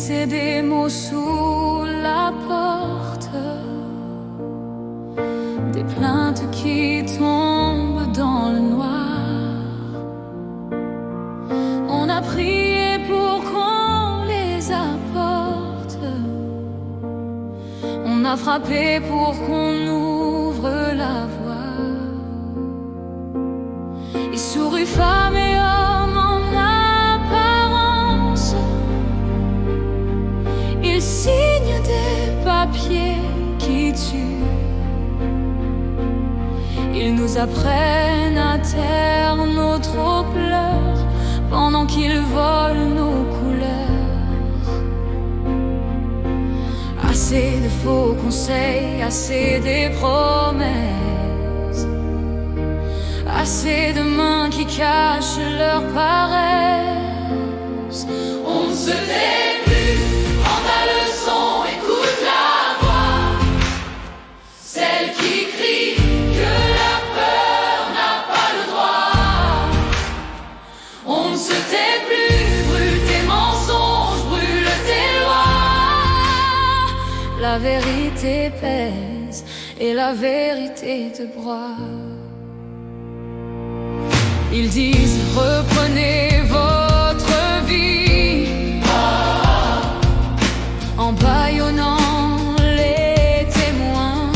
laisser des mots sous la porte, des plaintes qui tombent dans le noir. On a prié pour qu'on les apporte, on a frappé pour qu'on ouvre la voie. Et souris femmes et hommes en apparence, ils signent des papiers qui tuent. Ils nous apprennent à taire nos trop pleurs pendant qu'ils volent nos couleurs. Assez de faux conseils, assez des promesses, assez de mains qui cachent leur paresse. On ne se tait plus, prends ta leçon, écoute la voix, celle qui crie que la peur n'a pas le droit. On ne se tait plus, brûle tes mensonges, brûle tes lois. La vérité pèse et la vérité te broie. Ils disent reprenez votre vie, en bâillonnant les témoins.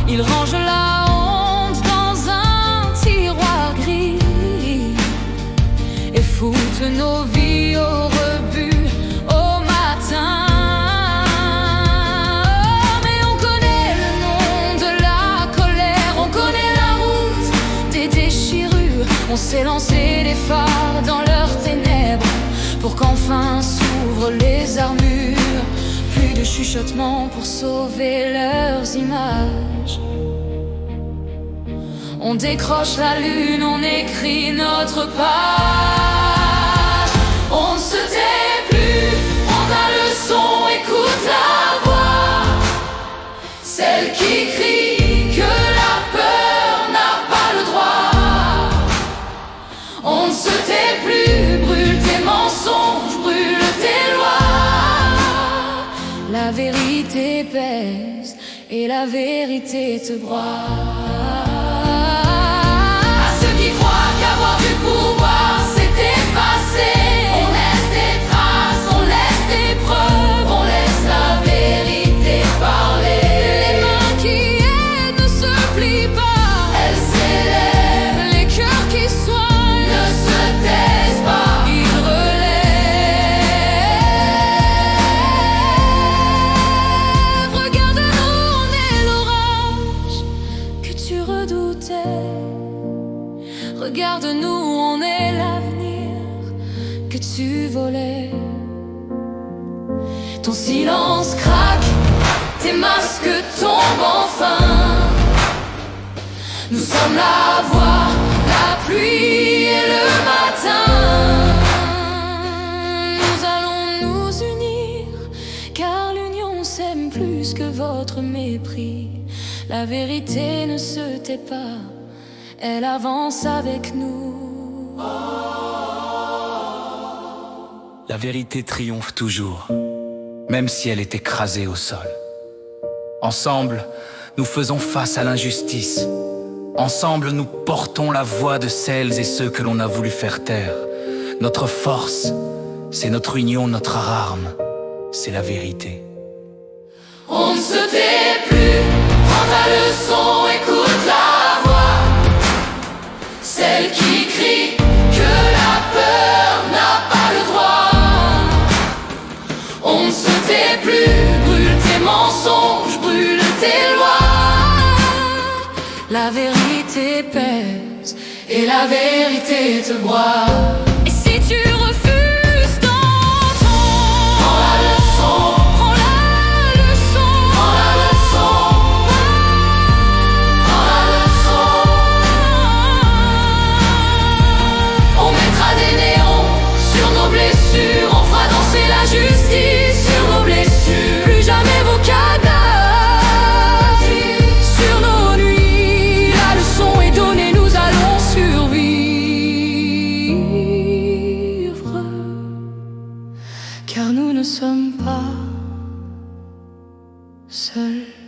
Ils rangent la honte dans un tiroir gris et foutent nos vies au rebut au matin. Mais on connaît le nom de la colère, on connaît la route des déchirures. On sait lancer des phares dans leurs ténèbres pour qu'enfin s'ouvrent les armures. Plus de chuchotements pour sauver leurs images. On décroche la lune, on écrit notre page. On ne se tait plus, prends ta leçon, écoute la voix, celle qui crie que la peur n'a pas le droit. On ne se tait plus, brûle tes mensonges, brûle tes lois. La vérité pèse et la vérité te broie. À ceux qui croient qu'avoir du pouvoir c'est effacer, on laisse des traces, on laisse des preuves, on laisse la vérité parler. Les mains qui aident ne se plient pas, elles s'élèvent. Les cœurs qui soignent ne se taisent pas, ils relèvent. Regarde-nous, on est l'orage que tu redoutais. Regarde-nous, on est l'avenir que tu volais. Ton silence craque, tes masques tombent enfin. Nous sommes la voix, la pluie et le matin. Nous allons nous unir, car l'union sème plus que votre mépris. La vérité ne se tait pas, elle avance avec nous. La vérité triomphe toujours, même si elle est écrasée au sol. Ensemble, nous faisons face à l'injustice. Ensemble, nous portons la voix de celles et ceux que l'on a voulu faire taire. Notre force, c'est notre union, notre arme, c'est la vérité. On ne se tait plus, prends ta leçon, écoute la voix, celle qui crie que la peur n'a pas le droit. On ne se tait plus, brûle tes mensonges, brûle tes lois. La vérité pèse et la vérité te broie. Et si tu refuses d'entendre, prends la leçon, prends la leçon, prends la leçon, prends la leçon. On mettra des néons sur nos blessures, on fera danser la justice sur nos blessures. Plus jamais vos cadavres sur nos nuits. La leçon est donnée, nous allons survivre. sommes pas seuls.